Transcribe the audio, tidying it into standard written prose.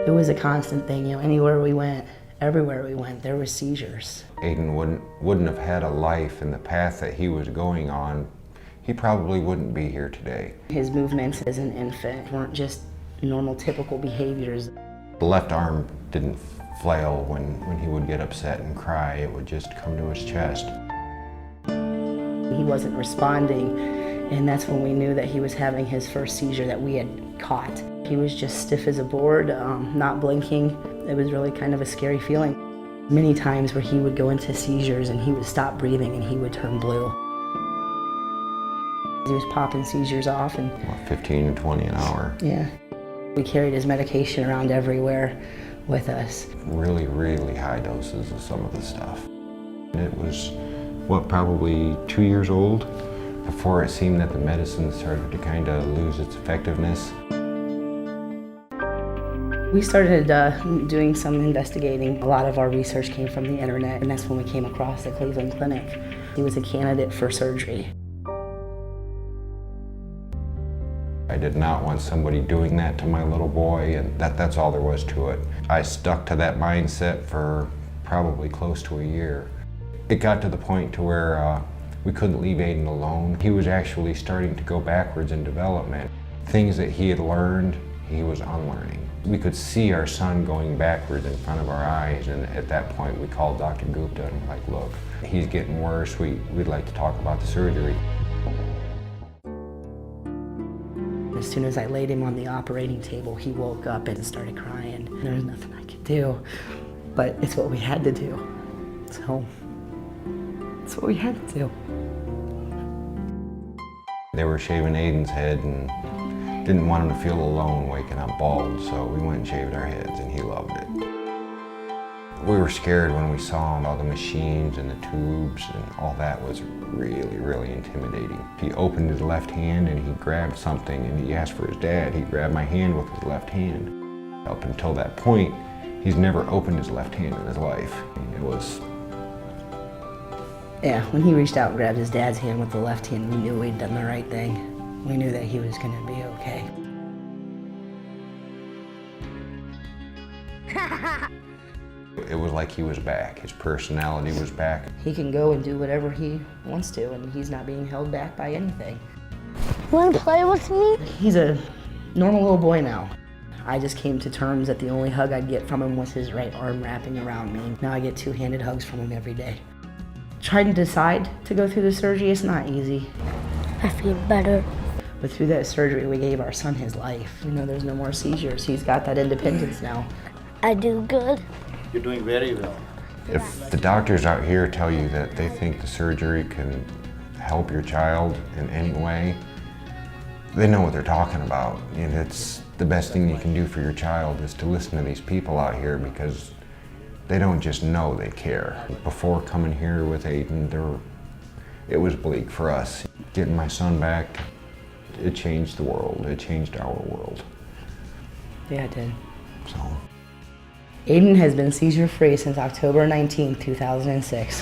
It was a constant thing, anywhere we went, everywhere we went, there were seizures. Aidan wouldn't have had a life in the path that he was going on. He probably wouldn't be here today. His movements as an infant weren't just normal, typical behaviors. The left arm didn't flail when he would get upset and cry. It would just come to his chest. He wasn't responding, and that's when we knew that he was having his first seizure that we had caught. He was just stiff as a board, not blinking. It was really kind of a scary feeling. Many times where he would go into seizures and he would stop breathing and he would turn blue. He was popping seizures off. And 15 and 20 an hour. Yeah. We carried his medication around everywhere with us. Really, really high doses of some of the stuff. It was, probably 2 years old before it seemed that the medicine started to kind of lose its effectiveness. We started doing some investigating. A lot of our research came from the internet, and that's when we came across the Cleveland Clinic. He was a candidate for surgery. I did not want somebody doing that to my little boy, and that's all there was to it. I stuck to that mindset for probably close to a year. It got to the point to where we couldn't leave Aidan alone. He was actually starting to go backwards in development. Things that he had learned, he was unlearning. We could see our son going backwards in front of our eyes, and at that point we called Dr. Gupta and we're like, look, he's getting worse. We'd like to talk about the surgery. As soon as I laid him on the operating table, he woke up and started crying. There was nothing I could do, but it's what we had to do. So, it's what we had to do. They were shaving Aidan's head and didn't want him to feel alone waking up bald, so we went and shaved our heads, and he loved it. We were scared when we saw all the machines and the tubes, and all that was really, really intimidating. He opened his left hand and he grabbed something, and he asked for his dad. He grabbed my hand with his left hand. Up until that point, he's never opened his left hand in his life. It was... Yeah, when he reached out and grabbed his dad's hand with the left hand, we knew we'd done the right thing. We knew that he was gonna be okay. It was like he was back. His personality was back. He can go and do whatever he wants to, and he's not being held back by anything. Want to play with me? He's a normal little boy now. I just came to terms that the only hug I'd get from him was his right arm wrapping around me. Now I get two-handed hugs from him every day. Tried to decide to go through the surgery. It's not easy. I feel better. But through that surgery, we gave our son his life. There's no more seizures. He's got that independence now. I do good. You're doing very well. If the doctors out here tell you that they think the surgery can help your child in any way, they know what they're talking about. And it's the best thing you can do for your child is to listen to these people out here, because they don't just know, they care. Before coming here with Aidan, it was bleak for us. Getting my son back, it changed the world. It changed our world. Yeah, it did. So. Aidan has been seizure-free since October 19, 2006.